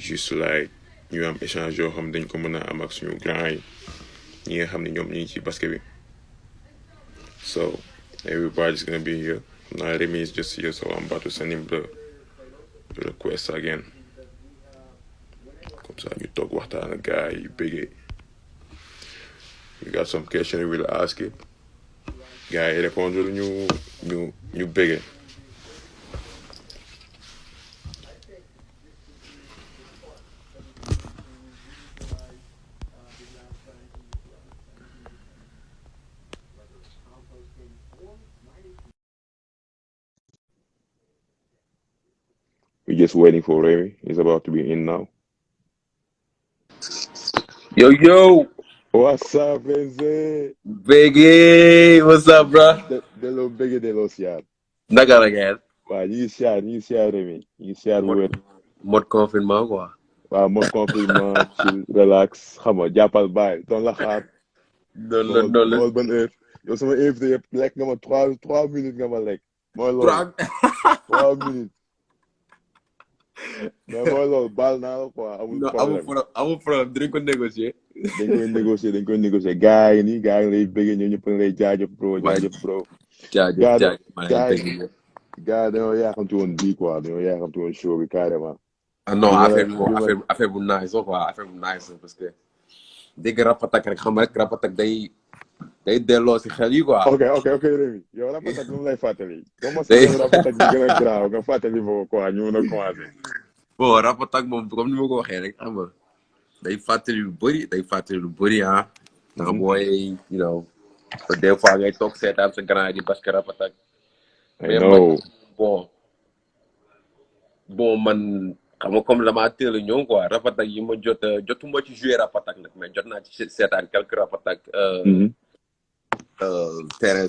juste like ñu am échange yoo xam dañ ko mën a am ak suñu grand yi ñi nga xam ne ñoom ñu ngi ci basket bi. So everybody's gonna be here. Now Remy is just here, so I'm about to send him the request again. Comme ça ñu toog waxtaan ak gars yi bëggee. You got some question you will ask it. Gars yi répondre ñu bëggee. We're just waiting for Remy. He's about to be in now. Yo. What's up, Benze? Biggie, what's up, bro? Delloo bëggee delloo siyaar. Naka la ngeen. waaw ñu ngi siyaar Remy. ñu ngi siyaar bu wér. Mode confinement quoi. waaw mode confinement chill relax xam nga jàppal bàyyi doon la xaar. loolu ban heure. yow sama invité yëpp lekk nga ma 3 minutes nga ma lekk. mooy loolu 3 minutes. mais mooy loolu baal naa la quoi amul problème dinañ ko négocier. dañ koy négocier gars yi nii gars yi lay bëggee ñoom ñëpp lay jaajëf bro. jaajëf gars dañoo yaaxamti woon bii quoi dañoo yaaxamti woon show bi carrément. non affaire bu nice quoi affaire bu nice parce que dégg rapatak rek xam rek rapatak day delloo si xel yi quoi. ok Rémi yow rapatak lu mu lay fàttali. comme ça rapatak bi gën a graaw nga fàttali foofu quoi ñu mën a commencé. bon rapatak moom comme ni ma ko waxee rek xam nga day fàttali lu bëri ah. ndax booy you know des fois ngay toog seetaan sa grand di parce que rapatak. I know. bon man xam nga comme damaa teel a ñëw quoi rapatak yi ma jotuma ci jouer rapatak nag mais jot naa ci seetaan quelques rapatak. terrain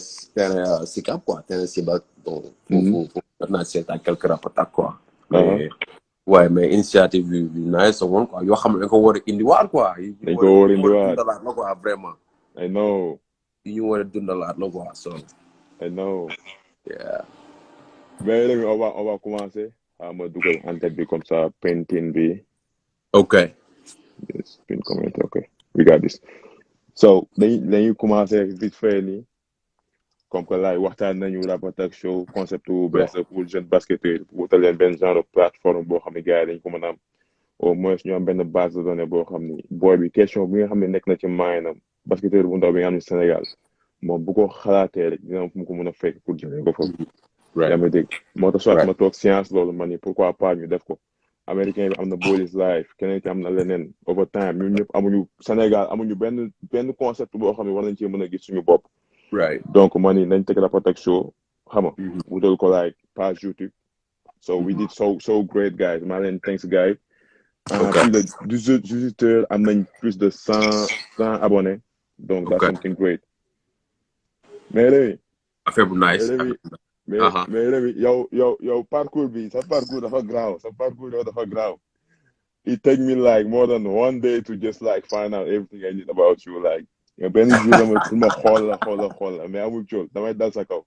Sicap quoi terrain Sicap bon. foofu jot naa ci seetaan quelques rapatak quoi. mais initiative bi nice woon quoi yoo xam ne dañ ko war a indiwaat quoi. dañ ko war a indiwaat dundalaat la quoi vraiment. I know. yi ñu war a dundalaat la quoi so. I know. yeah. mais léegi on va commencer. ma dugal en tête bi comme ça painting bi. ok. yes pin comment ok we got this. so dañuy commencer vite fait nii. comme que laay waxtaan nañu Rapatak show concept bu bees pour jeune basketteur wutal leen benn genre plateforme boo xam ne gars yi dañ ko mën a am au moins ñu am benn base de données boo xam ni booy bi question bi nga xam ne nekk na ci maanaam basketteur bu ndaw bi nga xam ne Sénégal moom bu ko xalaatee rek dina am fu mu ko mën a fekk pour jëlee ko foofu. yaa ma dégg moo tax soit ma toog science loolu ma ni pourquoi pas ñu def ko. américain bi am na Boys Life keneen ki am na leneen over time ñun ñëpp amuñu Sénégal amuñu benn concept boo xam ne war nañ cee mën a gis suñu bopp. right donc man ni nañ teg Rapatak show xam nga wutal ko like page YouTube. so we did so great guys maa leen thanks guys. plus de 18 heures am nañ plus de 100 abonnés. donc that's something great. mais léegi. affaire bu nice. mais léegi yow parcours bi sa parcours dafa graaw. It take me like more than 1 day to just like find out everything I need about you like. benn jour dama xool la mais amul cool damay dal sa kaw.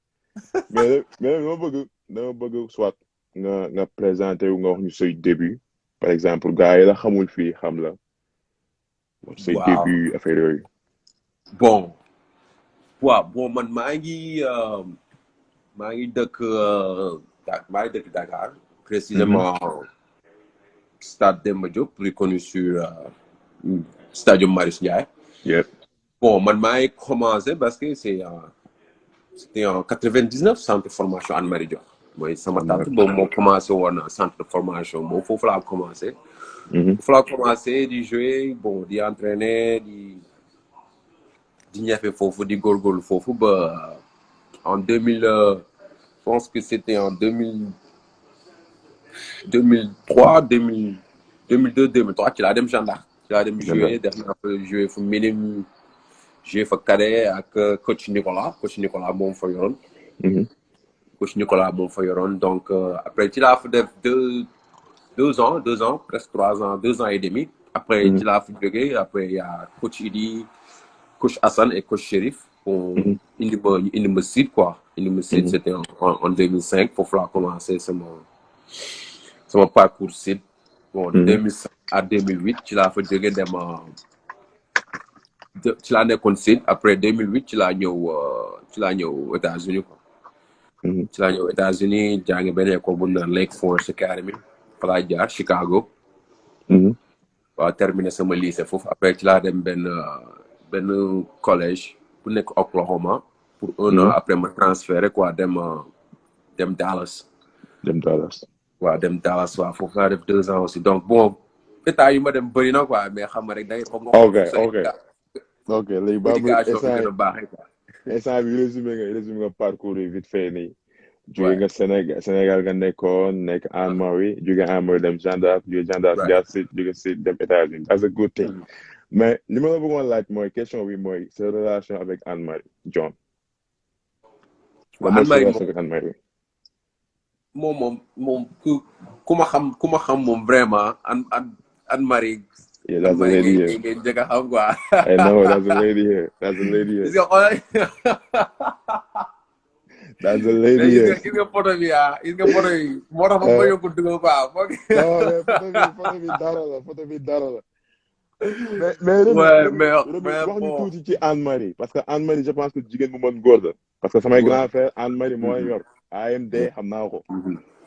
mais dama bëgg soit nga présenté wu nga wax ñu say début par exemple gars yi la xamul fii xam la. say début affaire yooyu. bon man maa ngi dëkk Dakar. précisément stade Demba Diop plus connu sur stadium Marius Ndiaye. yep. bon man maa ngi commencé parce que c'était en 99 centre de formation Anne Marie Diop mooy sama tante boobu moo commencé woon centre de formation moom foofu laa commencé. foofu laa commencé di jouer bon di entraîner di ñafe foofu di góorgóorlu foofu ba en 2000 je pense que c'était en 2003 2002 2003 ci laa dem Gendarme ci laa dem jouer def naa fa jouer fu minimum. J'ai fait cadet avec coach Nicolas moom fa yoroon. coach Nicolas moom fa yoroon donc après ci laa fa def 2 ans presque 3 ans 2 ans et demi. après ci laa fa jógee après il y a coach Idi coach Hassan et coach Chérif. bon indi ma site quoi. c'était en 2005 foofu laa commencé sama parcours site. bon de 2005 à 2008 ci laa fa jóge dem ci laa nekkoon Sine après 2008 ci laa ñëw États-Unis quoi. ci laa ñëw États-Unis jàngi benn école bu ñu naan Lake Forest Academy fa laa jaar Chicago. waaw terminé sama lycée foofu après ci laa dem benn collège bu nekk Oklahoma pour 1 an après ma transféré quoi dem Dallas. waaw dem Dallas waaw foofu laa def 2 ans aussi donc bon état yi ma dem bëri na quoi mais xam nga rek day foog nga ok léegi éducation bi gën a baaxee quoi. instant bi résumé nga parcours yi vite fait nii. jóge nga Sénégal nga nekk Anne-Marie jóge Anne-Marie dem Jeanne d'Arc jóge Jeanne d'Arc jaar si jóge si dem États-Unis that's a good thing mais li ma la bëggoon laaj mooy question bi mooy sa relation avec Anne-Marie John. Anne-Marie moom ku ma xam moom vraiment Anne-Marie. yeah, that's a lady here. Njëkk a xam quoi. I know that's a lady here. That's a lady here. That's a lady here. Gis nga photo bi moo tax ma yokku dugal quoi. non photo bi dara la. mais wax ñu tuuti ci Anne-Marie parce que Anne-Marie je pense que jigéen bu mën góor la parce que samay grand frère Anne-Marie moo yor AMD xam naa ko.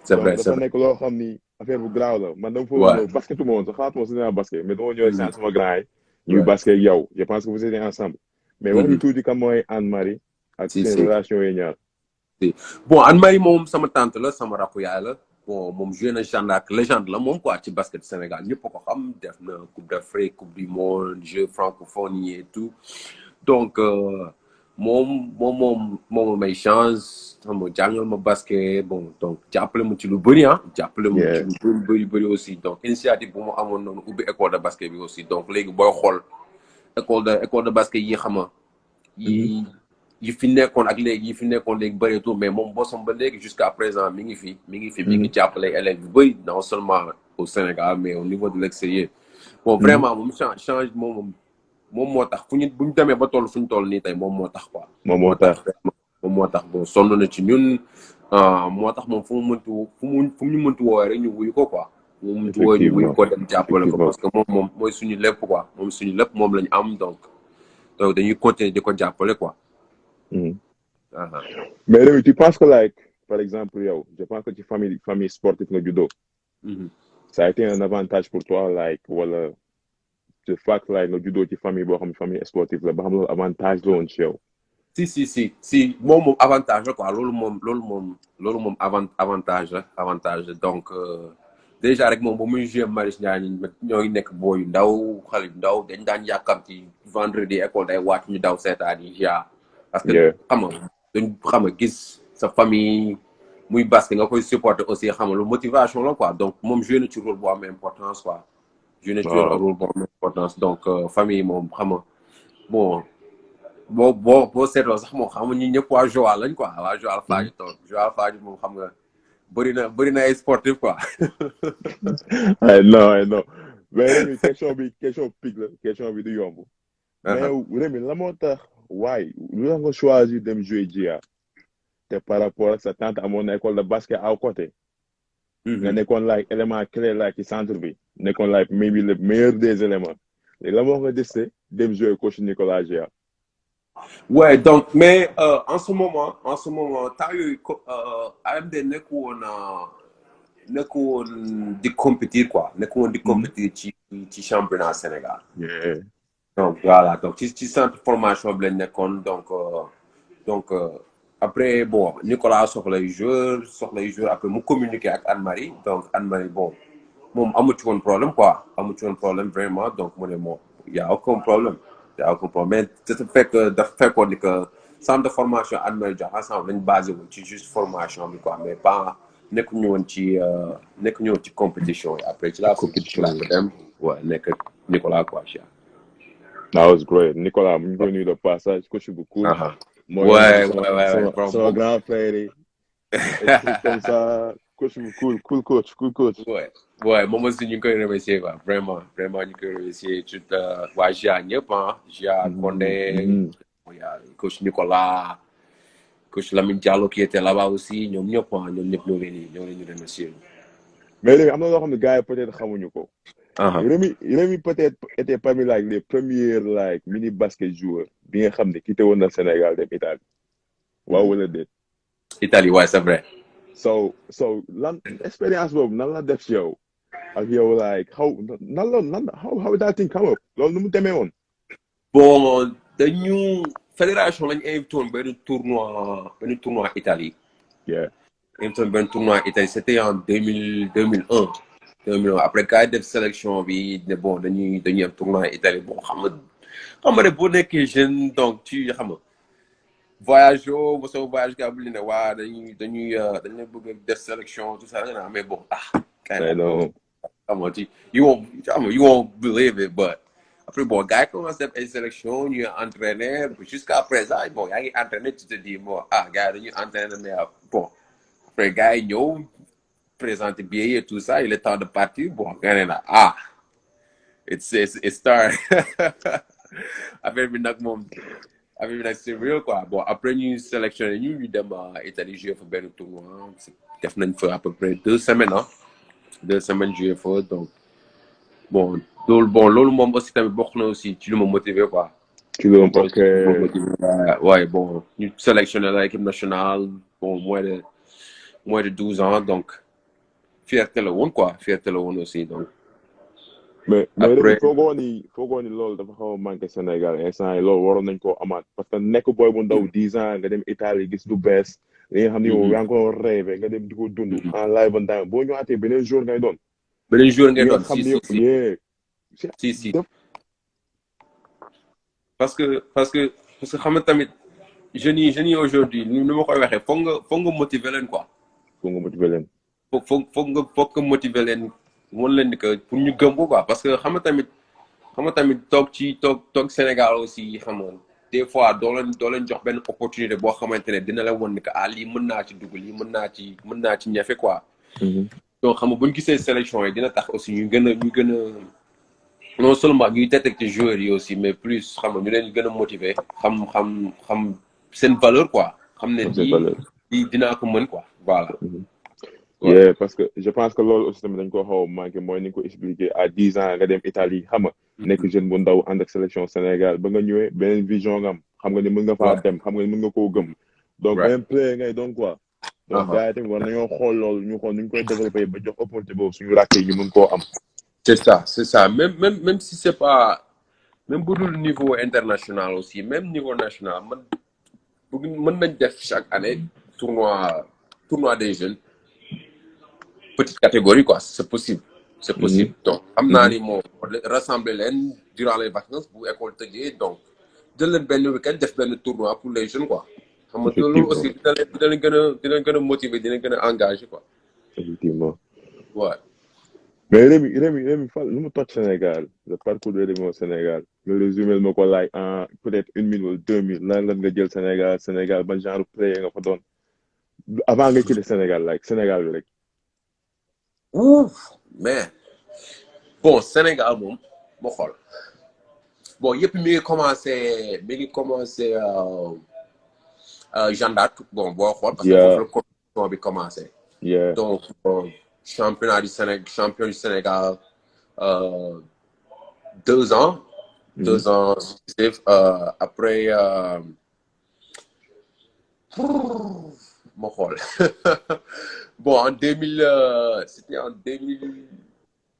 c'est vrai dafa nekk loo xam ni affaire bu graaw la man dama fa ñëw basketu ma woon sax xaatuma si basket mais dama ñëw seen sama grand yi ñuy basket yow je pense que vous étiez ensemble mais wax ñu tuuti kan mooy Anne-Marie ak seen relation yi ñaar. bon Anne-Marie moom sama tante la sama rakku yaay la bon moom joué na Jeanne d'Arc légende la moom quoi ci basket Sénégal ñëpp ko xam def na coupe d'Afrique coupe du monde jeux francophones et tout donc moom may chance xam nga jàngal ma basket bon donc jàppale mu ci lu bëri jàppale mu ci lu bëri aussi donc initiative bu mu amoon noonu ubbi école de basket bi aussi donc léegi booy xool école de basket yi xam nga yi fi nekkoon ak léegi yi fi nekkoon léegi bëreetul mais moom bosam ba léegi jusqu'à présent mi ngi jàppale élèves yu bëri non seulement au Sénégal mais au niveau de l'extérieur bon vraiment moom change moom moo tax bu ñu demee ba toll fu ñu toll nii tey moom moo tax quoi. moom moo tax bon sonn na ci ñun moo tax moom fu mu ñu mënti woowee rek ñu wuyu ko quoi. mu mënti woowee ñu wuyu ko dem jàppale ko parce que moom mooy suñu lépp quoi moom suñu lépp moom lañu am donc dañuy continuer di ko jàppale quoi. mais réew tu penses que like par exemple yow je pense que ci famille sportive nga juddoo. ça a été un avantage pour toi like wala le fact like nga juddoo ci famille boo xam ne famille sportive la ba xam loolu avantage la woon ci yow. si moom avantage la quoi loolu moom avantage la donc déjà rek moom ba muy joué Marius Ndiaye ñoo ngi nekk booyu ndaw xale yu ndaw dañ daan yàkkamti vendredi école day wàcc ñu daw seetaan yi parce que xam nga gis sa famille muy basket nga koy supporter aussi xam nga lu motivation la quoi donc moom joué na ci rôle bu am importance quoi. joué na ci rôle bu am importance donc famille moom xam nga bon boo seetloo sax moom xam nga ñi ñëpp waa Joal lañ quoi waa Joal Fadiouth moom xam nga bëri na ay sportif quoi. ay non mais question pique la question bi du yomb. mais Rémi la moo tax waaye lu tax nga choisir dem jouer JA te par rapport ak sa tante amoon na école de basket à côté. nga nekkoon like élément clé like ci centre bi nekkoon like maybe le meilleur des éléments léegi la moo nga décidé dem jouer coach Nicolas JA. ouais donc mais en ce moment temps yooyu AMD nekku woon di compétir quoi nekku woon di compétir ci championnat Sénégal. donc voilà donc ci centre formation bi lañ nekkoon donc après bon Nicolas soxlay joueur après mu communiquer ak Anne-Marie donc Anne-Marie bon moom amu ci woon problème vraiment donc mu ne moom y a aucun problème mais dafa fekkoon ni que centre de formation Anne-Marie jox ensemble lañ basé woon ci juste formation bi quoi mais pas nekkuñu woon ci compétition yi après ci la compétition la dem waaw nekk Nicolas quoi. That was great. Nicolas, mu ngi koy nuyu de passage coach bu cool. ouais sama grand frère yi. comme ça coach bu cool coach. ouais moom aussi ñu ngi koy remercier quoi vraiment ñu ngi koy remercier tout waa GIA ñëpp GIA Condé coach Nicolas coach Lamine Diallo qui était là-bas aussi ñoom ñëpp ñoo leen di remercier. mais léegi am na loo xam ne gars yi peut-être xamuñu ko Rémi peut-être était parmi like les premiers like mini basket joueurs bi nga xam ne quitté woon na Sénégal dem Italie waaw wala déet. Italie ouais c'est vrai. so lan expérience boobu nan la def si yow ak yow like how that thing come up loolu nu mu demee woon. Bon dañu fédération lañu invité woon benn tournoi Italie. Yeah. invité woon benn tournoi Italie c'était en 2001. après gars yi def sélection bi ne bon dañuy am tournoi Italie bon xam nga ne boo nekkee jeune donc tu xam nga voyage yoo ba soo voyage gaa bu li ne waa dañuy bëgg def sélection tout ça nga mais bon I know. xam nga you won't believe it but après bon gars yi commencé def ay sélection ñuy entraîner jusqu'à présent bon yaa ngi entraîner tu te dis bon gars yi dañuy entraîner mais bon après gars yi ñëw présenter billets et tout ça il est temps de partir bon nga ne la it's start affaire bi nag moom affaire bi nag c'est real quoi bon après ñu sélectionné ñu dem Italie jouer fa benn tournoi def nañ fa à peu près 2 semaines 2 semaines jouer fa donc bon loolu moom aussi tamit bokk na aussi ci lu ma motivé quoi. ci lu ma ok ouais bon ñu sélectionné la équipe nationale bon moins de 12 ans donc fierté la woon quoi fierté la woon aussi donc. mais après foogoo ni loolu dafa xaw a manqué Sénégal instant yi loolu waroon nañ koo amaat parce que nekk booy bu ndaw 10 ans nga dem Italie gis lu bees li nga xam ne yow yaa ngi ko rêvé nga dem di ko dund en live and time boo ñëwaatee beneen jour ngay doon. si parce que xam nga tamit jeunes yi aujourd'hui ni ma koy waxee foog nga motiver leen quoi. foog nga motiver leen. foog nga motiver leen wan leen ni que pour ñu gëm ko quoi parce que xam nga tamit toog Sénégal aussi xam nga des fois doo leen jox benn opportunité boo xamante ne dina la wan ni que lii mën naa ci dugg lii mën naa ci ñafe quoi. donc xam nga bu ñu gisee sélection yi dina tax aussi ñu gën a non seulement ñuy détecter joueurs yi aussi mais plus xam nga ñu leen gën a motiver xam seen valeur quoi. xam ne lii dinaa ko mën quoi voilà. yeah parce que je pense que loolu aussi tamit dañ ko xaw a manqué mooy ni nga ko expliqué à 10 ans nga dem Italie xam nga nekk jeune bu ndaw ànd ak sélection Sénégal ba nga ñëwee beneen vision nga am xam nga ni mën nga faa dem xam nga ni mën nga koo gëm donc même player ngay doon quoi donc gars yi tamit war nañoo xool loolu ñu xool nu ñu koy développé ba jox opportunité boobu suñu rakk yi ñu mën koo am. c'est ça même si c'est pas même bu dul niveau international aussi même niveau national mën nañ def chaque année tournoi des jeunes petite catégorie quoi c'est possible donc xam naa ni moo rassembler leen durant les vacances bu école tëjee donc jël leen benn week-end def benn tournoi pour les jeunes quoi xam nga loolu aussi dina gën a motiver dina gën a engagé quoi effectivement ouais. mais Rémi Fall nu mu toj Sénégal le parcours de Rémi au Sénégal nga résumé ma ko laaj en peut-être 1 minute wala 2 minutes lan nga jël Sénégal ban genre player nga fa doon avant nga quitter Sénégal like Sénégal bi rek. ouf mais bon Sénégal moom moo xool bon yëpp mi ngi commencé Jeanne d'Arc bon boo xool parce que foofu la compétition bi commencé donc champion du Sénégal 2 ans successifs après moo xool bon en 2000 c'était en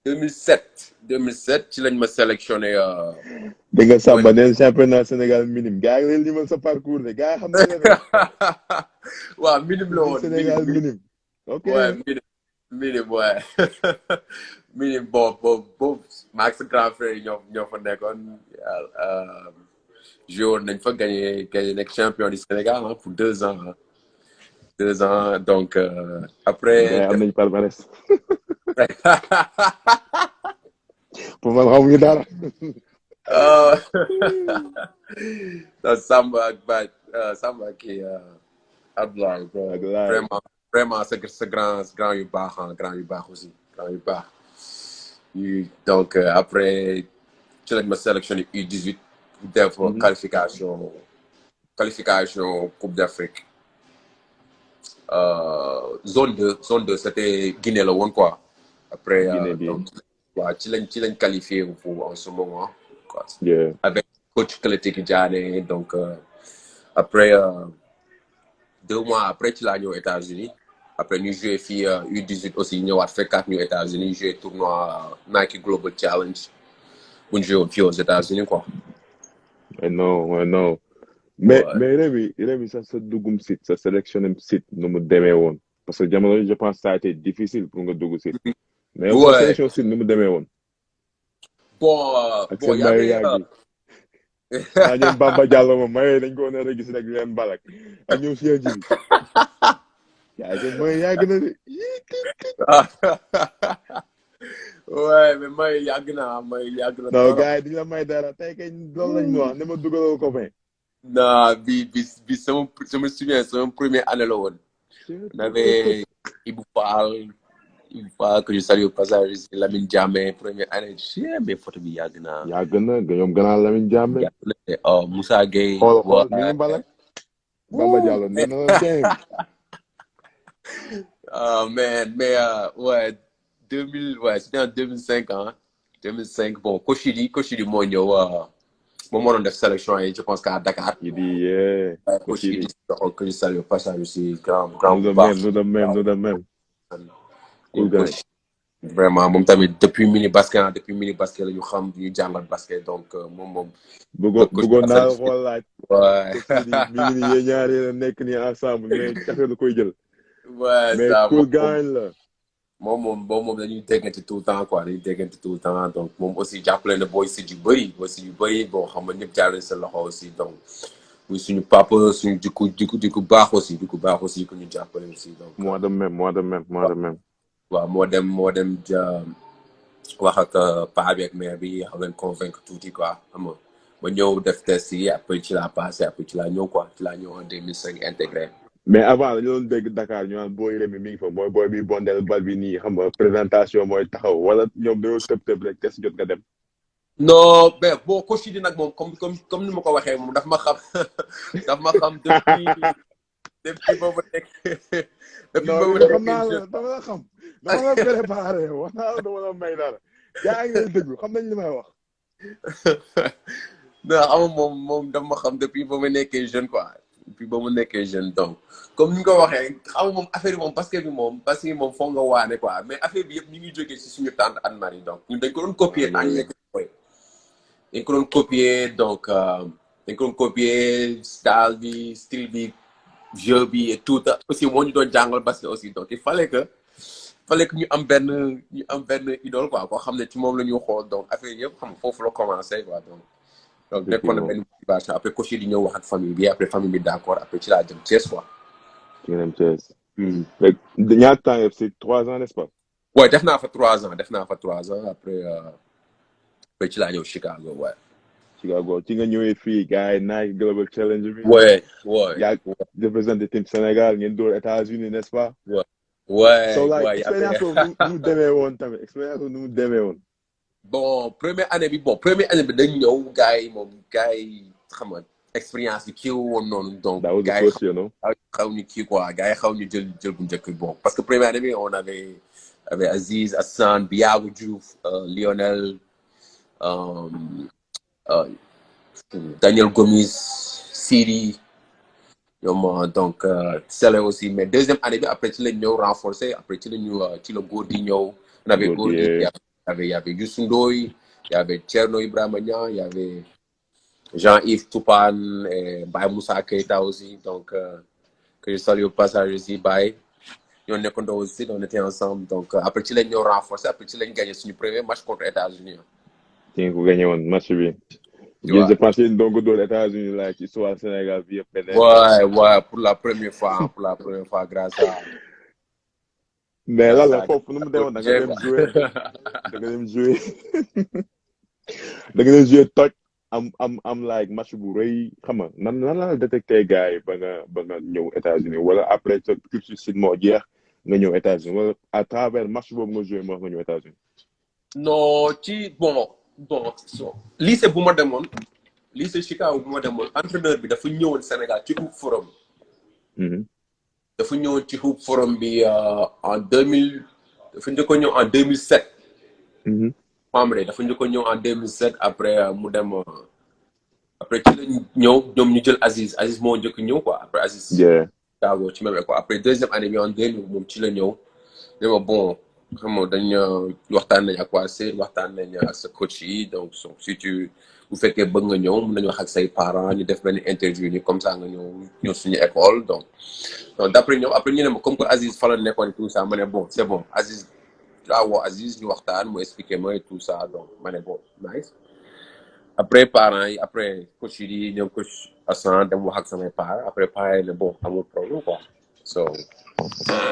2007 ci lañ ma sélectionné. dégg nga Samba nee championnat Sénégal minime gars yi leen limal sa parcours de gars yi xam nañ ne. waaw minime la woon Sénégal minime. ok ouais minime ouais minime bon maag sa grand frère yi ñoo fa nekkoon joué woon nañ fa gagné nekk champion du Sénégal pour 2 ans. 2 ans donc après. am nañu palmarès. pour man xamuñu dara. Samba ak Ba Samba kii Abdoulaye. vraiment sa grand yu baax aussi grand yu baax. donc après ci lañ ma sélectionné U18 def qualification Coupe d'Afrique. zone 2 c'était Guinée la woon quoi après waaw ci lañ qualifié pour en ce moment quoi. Yeah. Avec coach Kelechi Diané donc après 2 mois après ci laa ñëw États-Unis après ñu joué fii U18 aussi ñëwaat fekkaat ñu États-Unis joué tournoi Nike Global Challenge bu ñu joué woon fii aux États-Unis quoi. I know. mais Rémi sa dugum site sa sélectionné site nu mu demee woon parce que jamono je pense ça a été difficile pour nga dugg site mais yow sa sélection site nu mu demee woon. bon ak seen mayo yàgg yi naa ñoom Bamba Diallo moom mayo dañ ko nar a gis rek leen balak ak ñoom si ji bi yaa seen mayo yàgg na de. ouais mais may yàgg na. non gars yi duñ la may dara tey kay loolu lañ ma wax ne ma dugaloo ko fin. non bi sama souviens sama première année la woon. on avait Ibou Fall que je salue au passage Lamine Diamé première année mais photo bi yàgg na. ñoom gannaaw Lamine Diamé. Moussa Gueye. xool mi ngi balak. Bamba Diallo nee na la teem. mais ouais 2000 ouais c'était en 2005 hein 2005 bon coach yi moo ñëw moom moo doon def sélection yi je pense qu'à Dakar. il dit coach yi que je salue au passage aussi grand nous de même cool gars vraiment moom tamit depuis mini basket la ñu xam ñu jàngal basket donc moom bëggoon naa la xool laaj. ouais mi ngi nii yéen ñaar yéen nekk nii ensemble mais café la koy jël. ouais mais cool gars la. moom dañuy déggante tout le temps quoi donc moom aussi jàppale na booy si yu bëri bon xam nga ñëpp jaarale sa loxo aussi donc muy suñu papa suñu di ku baax aussi ku ñu jàppale aussi donc. mois de même. waaw moo dem wax ak paa bi ak mère bi xam leen convaincre tuuti quoi xam nga ma ñëw def test yi après ci laa passé après ci laa ñëw quoi ci laa ñëw en 2005 intégré. mais avant dañu doon dégg Dakar ñu naan booy Rémi mi ngi fa mooy booy bi bondel bal bi nii xam nga présentation mooy taxaw wala ñoom dañoo tëb rek test jot nga dem. non mais bon coach yi nag moom comme ni ma ko waxee moom daf ma xam depuis boobu nekk. non xam naa la dama la xam dama la préparé wax naa la dama la may dara yaa ngi leen déglu xam nañ li may wax. non xam moom daf ma xam depuis ba ma nekkee jeune quoi. puis ba mu nekkee jeune donc comme ni nga ko waxee xam moom affaire bi moom basket bi moom foog nga waane quoi mais affaire bi yëpp ñu ngi jógee si suñu tante Anne-Marie donc ñun dañ ko doon copier donc dañ ko doon copier style bi jeu bi et tout aussi moo ñu doon jàngal basket aussi donc il fallait que ñu am benn idole quoi koo xam ne ci moom la ñu xool donc affaire yëpp xam foofu la commencé quoi donc nekkoon na benn motivation après coach yi di ñëw wax ak famille bi après famille bi d'accord après ci laa jëm Thiès quoi. ci nga dem Thiès. ñaata temps yëpp c'est 3 ans n'est-ce pas. ouais def naa fa 3 ans après ci laa ñëw Chicago ouais. Chicago ci nga ñëwee fii gars yi Nike Global Challenge bi. ouais. yaa représenté team Sénégal ngeen door États-Unis n'est-ce pas. ouais. so like expérience boobu nu mu demee woon tamit expérience boobu nu mu demee woon. bon première année bi dañ ñëw gars yi xam nga expérience bi kii woon noonu donc gars yi xaw ñu kii quoi gars yi xaw ñu jël bu njëkk bon parce que première année bi on avait Aziz Assane Biago Diouf Lionel Daniel Gomis Siri ñoom donc Sele aussi mais deuxième année bi après ci lañ ñëw renforcer après ci la góor gi ñëw on avait góor gi il y avait Youssou Ndoye, il y avait Thierno Ibrahima Niang, il y avait Jean-Yves Toupane et Baye Moussa Keita aussi donc que je salue au passage aussi Baye ñoo nekkandoo aussi on était ensemble donc après ci lañ ñëw renforcer après ci lañ gagné suñu premier match contre États-Unis. ci nga ko gagné woon match bi. waaw je pense que donc doon États-Unis la ci histoire Sénégal bi yëpp. ouais pour la première fois grâce à. mais la foofu nu mu demoon da nga dem jouer toj am like match bu rëy xam nga nan la détecté gars yi ba nga ñëw États-Unis wala après sa cursus moo jeex nga ñëw États-Unis wala à travers match boobu nga joué moo nga ñëw États-Unis. non ci bon lycée bu ma demoon lycée Chicago bu ma demoon entraîneur bi dafa ñëwoon Sénégal ci Hoop Forum. dafa ñëw ci Hoop Forum bi en 2000 dafa njëkkoon ñëw en 2007. Fambré dafa njëkk a ñëw en 2007 après mu dem après ci lañ ñëw ñoom ñu jël Aziz moo njëkk ñëw quoi après Aziz yeah Chicago ci même quoi après deuxième année bi en 2000 moom ci la ñëw ne ma bon xam nga dañ waxtaan nañ ak waa Seydou waxtaan nañ ak sa coach yi donc si tu bu fekkee bëgg nga ñëw mun nañu wax ak say parents ñu def benn interview ni comme ça nga ñëw suñu école donc d'après ñoom après ñu ne ma comme que Aziz fa la nekkoon tout ça ma ne bon c'est bon Aziz laa woo Aziz ñu waxtaan mu expliqué ma et tout ça donc ma ne bon nice après parents yi après coach yi ñoom coach Assane dem wax ak samay parents après parents yi ne bon amul problème quoi so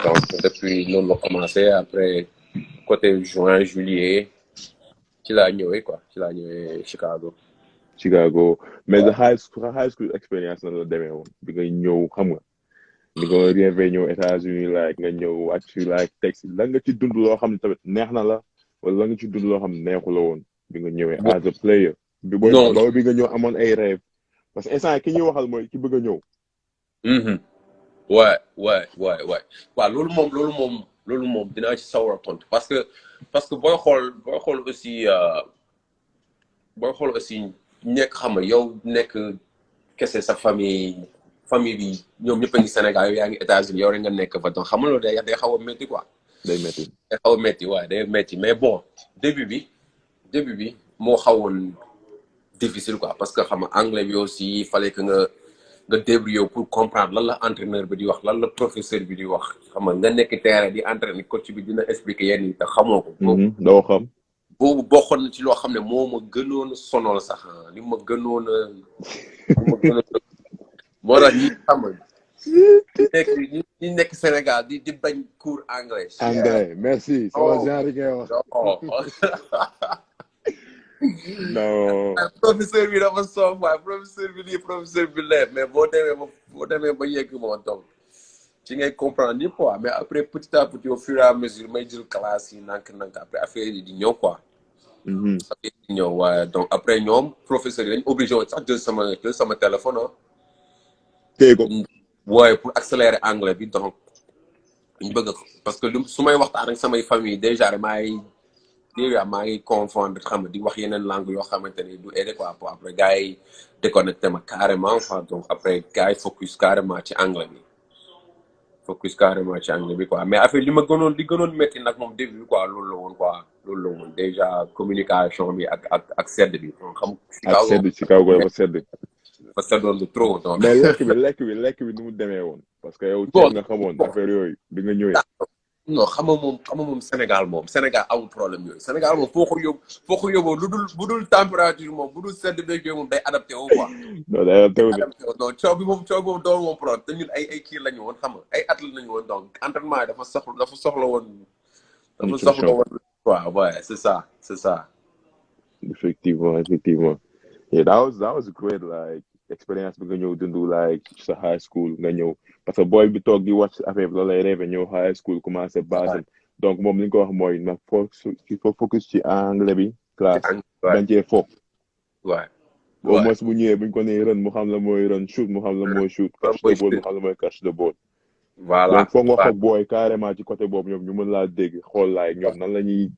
donc depuis noonu la commencé après côté juin juillet ci laa ñëwee quoi ci laa ñëwee Chicago mais the high school experience na la demee woon bi nga ñëw xam nga bi nga rêvé ñëw États-Unis like nga ñëw wàcc fi like Texas la nga ci dund loo xam ne tamit neex na la wala la nga ci dund loo xam ne neexu la woon bi nga ñëwee as a player bi booy bi nga ñëw amoon ay rêve parce que instant ki ñuy waxal mooy ki bëgg a ñëw ouais waaw loolu moom dinaa ci sawar a tontu parce que booy xool aussi nekk xam nga yow nekk kese sa famille bi ñoom ñëpp a ngi Sénégal yow yaa ngi États-Unis yow rek nga nekk fa donc xam nga loolu day xaw a métti quoi. day métti waaye day métti mais bon début bi moo xawoon difficile quoi parce que xam nga anglais bi aussi il fallait que nga débrouiller pour comprendre lan la entraîneur bi di wax lan la professeur bi di wax xam nga nekk terrain di entraîner coach bi dina expliquer yenn yi te xamoo ko. doo xam. boobu bokkoon na ci loo xam ne moo ma gënoon a sonal sax li ma gënoon a moo tax ñi xam ñi nekk Sénégal di bañ cours anglais. merci. sama genre yi ngay wax. non. professeur bi dafa soof waaye professeur bi lii professeur bi lee mais boo demee ba yegg moom donc ci ngay comprendre yëpp quoi mais après petit à petit au fur et à mesure may jël classe yi nank après affaire yi di ñëw quoi. affaire yi di ñëw waaye donc après ñoom professeur yi dañ obligé woon sax jël sama téléphone téye ko. waaye pour accélérer anglais bi donc ñu bëgg parce que su may waxtaan ak samay famille déjà maa ngi confondre xam nga di wax yeneen langue yoo xamante ni du aider quoi après gars yi déconnecté ma carrément quoi donc après gars yi focus carrément ci anglais bi quoi mais affaire li gënoon métti nag moom début bi quoi loolu la woon déjà communication bi ak sedd bi xam. ak sedd ci kaw dafa sedd. parce que doon lu trop donc. mais lekk bi nu mu demee woon. parce que yow ceeb nga xamoon affaire yooyu bi nga ñëwee. non xam nga moom Sénégal amul problème yooyu Sénégal moom foo ko yóbboo bu dul température moom bu dul sedd beeg yooyu moom day adapté wu quoi. non day adapté wu non coow bi moom doon moom problème te ñun ay kii la ñu woon xam nga ay athlètes la ñu woon donc entraînement yi dafa soxla woon. waaw ouais c'est ça. effectivement. yeah that was great like expérience bi nga ñëw dund like sa high school nga ñëw parce que boy bi toog di watch affaire bi loolu lay rêvé ñëw high school commencé base donc moom li ñu ko wax mooy nag il faut focus ci anglais bi classe bañ cee fo au moins bu ñëwee buñ ko nee run mu xam la mooy run shoot mu xam la mooy shoot catch the ball mu xam la mooy catch the ball voilà donc foog nga wax ak booy carrément ci côté boobu ñoom ñu mën laa dégg xool laay ñoom nan la ñuy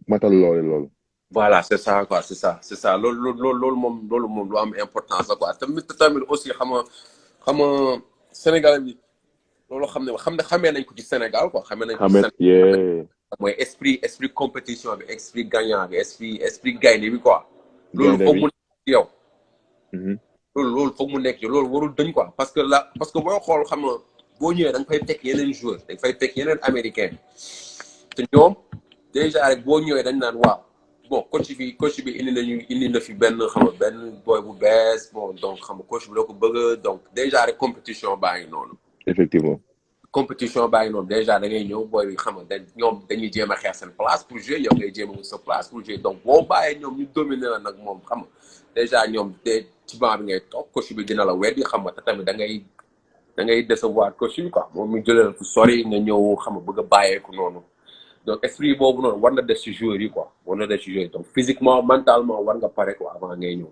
matal loolu voilà c'est ça quoi c'est ça loolu moom lu am importance la quoi tamit aussi xam nga Sénégal bi loolu xamee nañ ko ci Sénégal quoi xamee nañ ko ci Sénégal mooy esprit compétition bi esprit gagnant bi esprit gaynde bi quoi loolu foog mu nekk ci yow loolu foog mu nekk ci loolu warul dañ quoi parce que booy xool xam nga boo ñëwee da nga fay fekk yeneen joueurs da nga fay fekk yeneen américain te ñoom déjà rek boo ñëwee dañ naan waaw bon coach bi indi na fi benn boy bu bees bon donc xam nga coach bi la ko bëgg donc déjà rek compétition baa ngi noonu. effectivement. compétition baa ngi noonu déjà da ngay ñëw boy bi xam nga ñoom dañuy jéem a xeex seen place pour jouer yow ngay jéem a wut sa place pour jouer donc boo bàyyee ñoom ñu dominer la nag moom xam nga déjà ñoom ci banc bi ngay toog coach bi dina la weddi xam nga te tamit da ngay décevoir coach bi quoi moom mu jëlee la fu sori nga ñëw xam nga bëgg a bàyyeeku noonu. donc esprit boobu noonu war na des ci joueurs yi quoi donc physiquement mentalement war nga pare quoi avant ngay ñëw.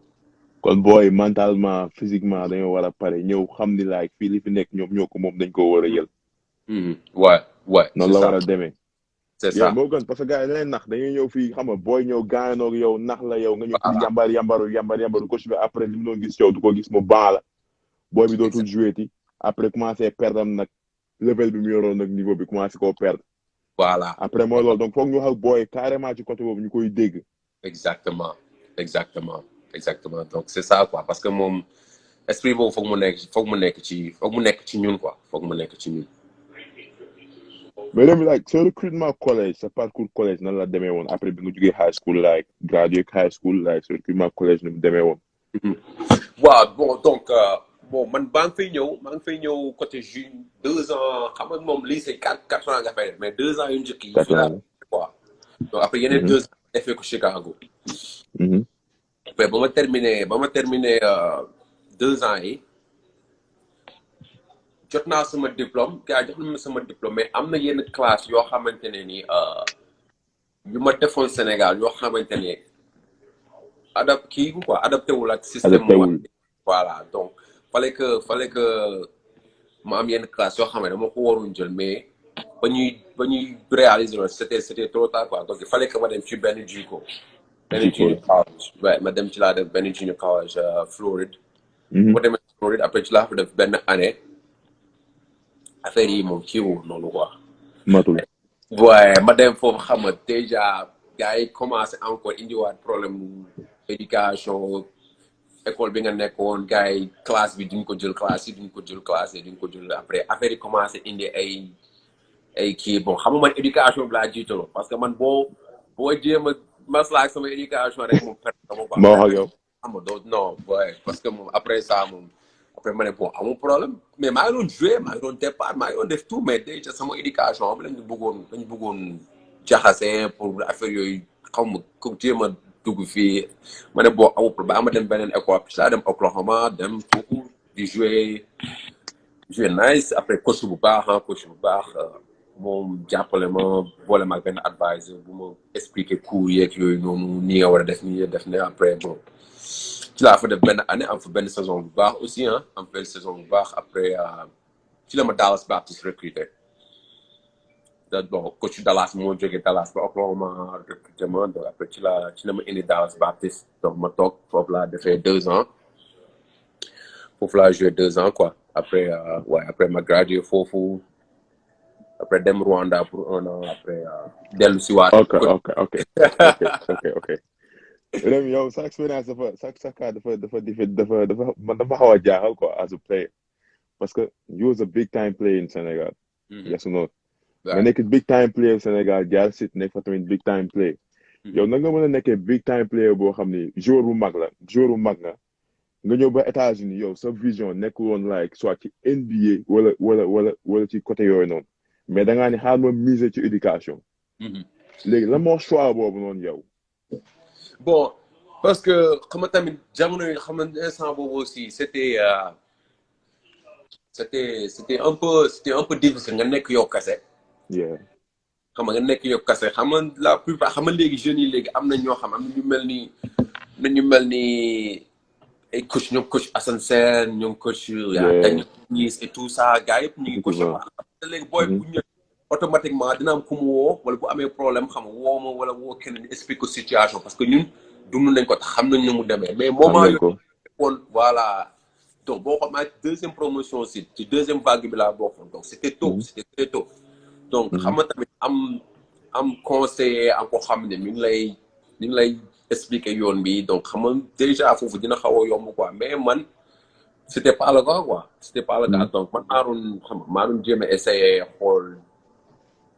kon booy mentalement physiquement dañoo war a pare ñëw xam ni like fii li fi nekk ñoom ñoo ko moom dañ ko war a jël. ouais noonu la war a demee. c'est yeah ça. moo gën parce que gars yi dañ lay nax dañuy ñëw fii xam nga booy ñëw gaanoog yow nax la yow nga ñëw fii Voilà, yambaru coach bi après li mu doon gis yow du ko gis mu ban la booy bi dootul exact. joué ti après commencé perdre am nag level bi mu yoroon nag niveau bi commencé koo perdre Voilà. après mooy loolu donc foog ñu wax ak booy carrément ci côté boobu ñu koy dégg. Exactement. Exactement. Exactement. Donc, c'est ça, quoi. Parce que mon esprit, il faut que mu nekk ci ñun, quoi. Faut que mu nekk ci ñun. mais léegi like sa recrutement collège sa parcours collège nan la demee woon après bi nga jógee high school like graduate high school like sa recrutement collège nu mu demee woon. Waaw, bon, donc, man maa ngi fay ñëw côté juin 2 ans, xam nga moom lii c'est 4 ans nga fay def, mais 2 ans yu njëkk yi fii laa quoi. Donc, après yeneen 2 ans, defee ko Chicago. Après, ba ma terminé 2 ans yi, jot naa sama diplôme gars jox na ma sama diplôme mais am na yenn classe yoo xamante ne ni yu ma defoon Sénégal yoo xamante ne adapté wul ak système mu voilà donc fallait que ma am yenn classe yoo xam ne dama ko waroon jël mais ba ñuy réaliser loolu c'était trop tard quoi donc il fallait que ma dem ci benn JUCO junior college ouais ma dem ci laa def benn junior college Floride ma demee Floride après ci laa fa def benn année affaire yi moom kii wul noonu quoi. matul. waaye ma dem foofu xam nga déjà gars yi commencé encore indiwaat problème éducation école bi nga nekkoon gars yi classe bi duñ ko jël classe après affaire yi commencé indi ay kii bon xam nga man éducation bi laa jiitaloo parce que man boo jéem a maslaa sama éducation rek moom perte sama quoi. ma wax ak yow. xam nga non ouais parce que moom après ça moom. Après ma ne bon amul problème mais maa ngi doon jouer maa ngi doon départ maa ngi doon def tout mais déjà sama éducation am lañu bëggoon jaxase pour affaire yooyu xaw ma ko jéem a dugg fii ma ne bon amul problème ma dem beneen école ci laa dem Oklahoma dem foofu di jouer nice après coach bu baax moom jàppale ma boole ma benn advisor bu ma expliquer cours yeeg yooyu noonu nii nga war a def nii def ne après bon. ci laa fa def benn année am fa benn saison bu baax aussi am fa benn saison bu baax après ci la ma Dallas Baptist recruté bon coach Dallas moo jógee Dallas ba Oklahoma recruté ma donc après ci la ma indi Dallas Baptist donc ma toog foofu laa defee 2 ans foofu laa joué 2 ans quoi après après ma gradué foofu après dem Rwanda pour 1 an après dellu si waat. ok. Rémi yow sa expérience dafa xaw a jaaxal quoi as a player parce que you was a big time player in Sénégal. yes or no. nga nekk big time player Sénégal jaar sit nekk fa tamit big time player. yow na nga mën a nekkee big time player boo xam ni joueur bu mag nga ñëw ba États-Unis yow sa vision nekk woon like soit ci NBA wala ci côté yooyu noonu mais da ngaa ni xaar ma miser ci éducation. léegi la moo choix boobu noonu yow. Bon, parce que xam nga tamit jamono yi xam nga instant boobu aussi c'était un peu difficile nga nekk yow kase. xam nga nekk yow kase xam nga la plupart xam nga léegi jeunes yi léegi am na ñoo xam am na ñu mel ni ay coach ñoom coach Assane Sène ñoom coach. Daniel Nice et tout ça gars yëpp ñu ngi coach. léegi booy bu ñëw automatiquement dina am ku mu woo wala bu amee problème xam nga woo ma wala woo kenn di expliquer situation parce que ñun dund nañ ko tax xam nañ ne mu demee mais moment yooyu woon voilà donc boo xam ne deuxième promotion aussi ci deuxième vague bi laa bokkoon donc c'était très tôt donc xam nga tamit am conseiller am ko xam ne mi ngi lay expliquer yoon bi donc xam nga déjà foofu dina xaw a yomb quoi mais man c'était pas le cas quoi c'était pas le cas donc man maa doon jéem a essayer xool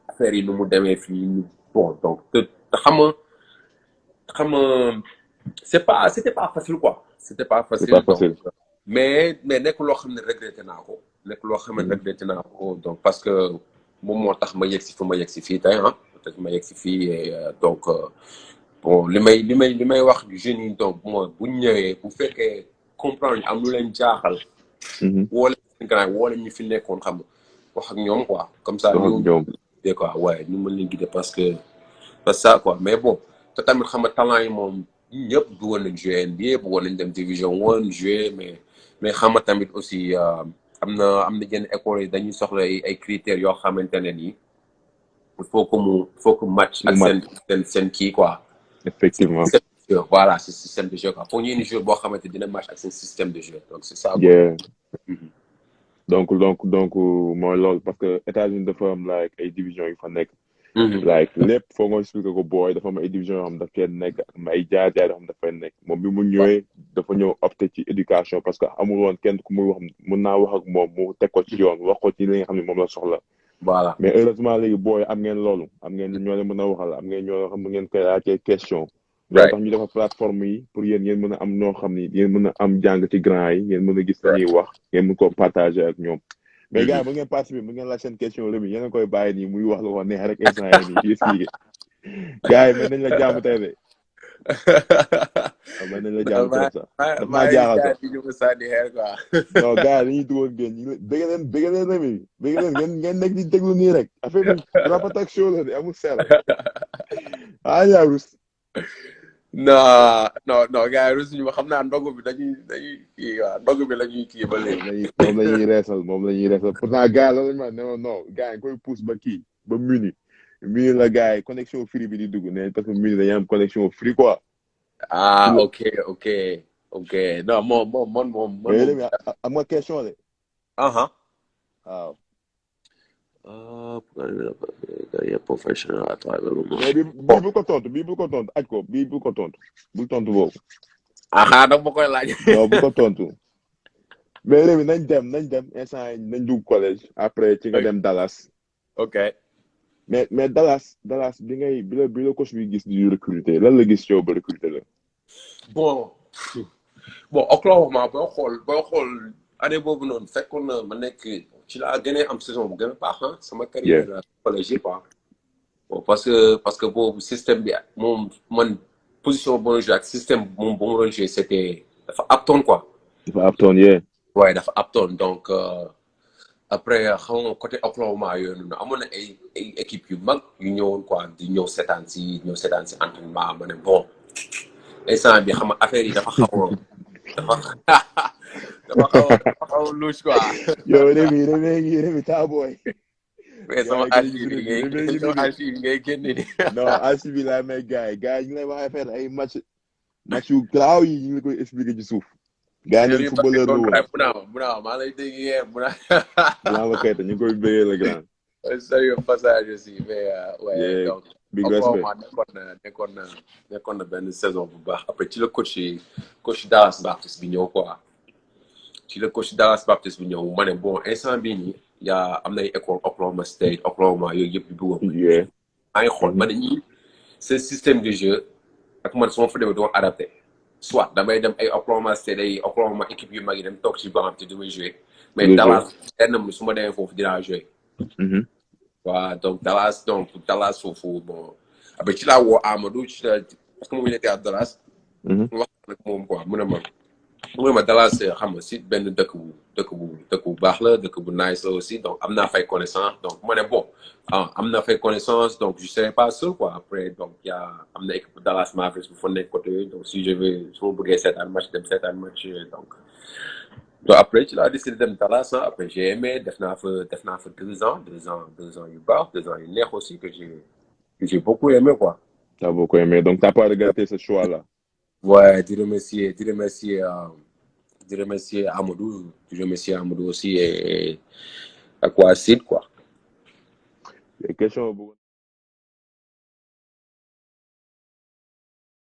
affaire yi nu mu demee fii bon donc te xam nga c'était pas facile quoi. c'était pas facile donc mais nekk loo xam ne regretté naa ko donc parce que moom moo tax ma yegg si fa ma yegg si fii tey peut-être ma yegg si fii donc bon li may wax jeunes yi donc mooy bu ñëwee bu fekkee comprendre am lu leen jaaxal. woo leen ñu fi nekkoon xam nga wax ak ñoom quoi comme ça ñu quoi waaye ñu mën leen guider parce que ça quoi mais bon te tamit xam nga talent yi moom ñëpp bëggoon nañ jouer NBA bëggoon nañ dem division 1 jouer mais xam nga tamit aussi am na yenn écoles yi dañuy soxla ay critères yoo xamante ne nii il faut que match ak seen kii quoi. Effectivement. Voilà, c'est système de jeu quoi. Faut ñu indi joueur boo xamante dina match ak seen système de jeu donc c'est ça quoi. Yeah. donc mooy loolu parce que États-Unis dafa am like ay divisions yu fa nekk. like lépp foo nga expliqué ko booy dafa am ay divisions yoo xam daf fee nekk ay jaar-jaar yoo xam dafay nekk moom bi mu ñëwee dafa ñëw opté ci éducation parce que amul woon kenn ku muy wax mën naa wax ak moom mu teg ko ci yoon wax ko ci li nga xam ne moom la soxla. Voilà. mais heureusement léegi booy am ngeen loolu am ngeen ñoo leen mën a waxal am ngeen ñoo xam ngeen koy laajte question. loolu tax ñu defar plateforme yi pour yéen ngeen mën a am noo xam ni yéen mën a am jàng ci grand yi ngeen mën a gis dañuy wax ngeen mën koo partager ak ñoom. mais gars yi bu ngeen participer bu ngeen laaj seen question Rémi yéen a koy bàyyi nii muy wax lu ko neex rek instant yii nii di expliqué gars yi mën nañ la jàmm tey de. mën nañ la jàmm trop sax. daf maa jaaxal sax non gars yi dañuy dugal ngeen ñu bëgg leen Rémi bëgg leen ngeen nekk di déglu nii rek affaire bi Rap Attack Show la de amul sell. yaa rus. non gars yi rusuñu ma xam naa ndogu bi dañuy kii waaw ndogu bi la ñuy kii ba léegi. moom la ñuy reesal pourtant gars loolu la ñu non gars yi koy pousse ba kii ba minuit la gars yi connexion free bi di dugg ne parce que minuit dañuy am connexion free quoi. ah ok non moom. am nga question de. waaw. professionnel à travers le monde. mais bii bu ko tontu aj ko bii bu ko tontu bul tontu boobu. donc ma koy laaj. non bu ko tontu. mais léegi nañ dem instant yii nañ dugg collège après ci nga dem Dallas. ok. mais Dallas bi la coach bi gis di recruter lan la gis yow ba recruter la. bon Oklahoma boo xool année boobu noonu fekkoon na ma nekk. ci laa gënee am saison bu gën a baax sama carrière collège quoi. bon parce que boobu système bi moom man position bu ma joué ak système moom bu ma doon joué c'était dafa aptoon quoi. dafa aptoon yee. waaye dafa aptoon donc après xam nga côté Oklahoma yooyu noonu amoon na ay équipe yu mag yu ñëwoon quoi di ñëw seetaan si entraînement ma ne bon instant bi xam nga affaire yi dafa xaw dafa xaw a louche quoi. yow Rémi taa booy. mais sama archive ngay génne ni. non archive bi laa may gars yi ñu lay wax affaire ay match yu graaw yi ñu ngi koy expliquer ci suuf. gars yi ne footballeur lu woon Munaaw maa lay dégg yee Munaaw Keita ñu ngi koy bëggee la grand. salut au passage aussi mais ouais donc. big respect nekkoon na benn saison bu baax après ci la coach Dallas Baptiste bi ñëw quoi. ci la coach Dallas Baptiste bi ñëw ma ne bon instant bii nii am na ay école Oklahoma State Oklahoma yooyu yëpp yu bëggoon. maa ngi xool ma ne ñii ce système de jeu ak man su ma fa demee doon adapté soit damay dem ay Oklahoma State ay Oklahoma équipe yu mag yi dem toog ci banc te du may joué. mais Dallas su ma demee foofu dinaa joué. waaw donc Dallas foofu bon après ci laa woo Amadou parce que moom il était à Dallas. wax nag moom quoi mu ne ma Dallas xam nga si benn dëkk bu baax la dëkk bu nice la aussi donc am naa fay connaissance donc ma ne bon am naa fay connaissance donc je serai pas seul quoi après donc am na équipe Dallas Mavericks bu fa nekk côté donc si je vais su ma bëggee seetaan match donc après ci laa décidé dem Dallas après j'ai aimé def naa fa 2 ans yu baax 2 ans yu neex aussi que j'ai beaucoup aimé quoi. T'as beaucoup aimé donc t'as pas regretté ce choix là. Ouais, di remercier Amadou aussi et ak waa Sid quoi. question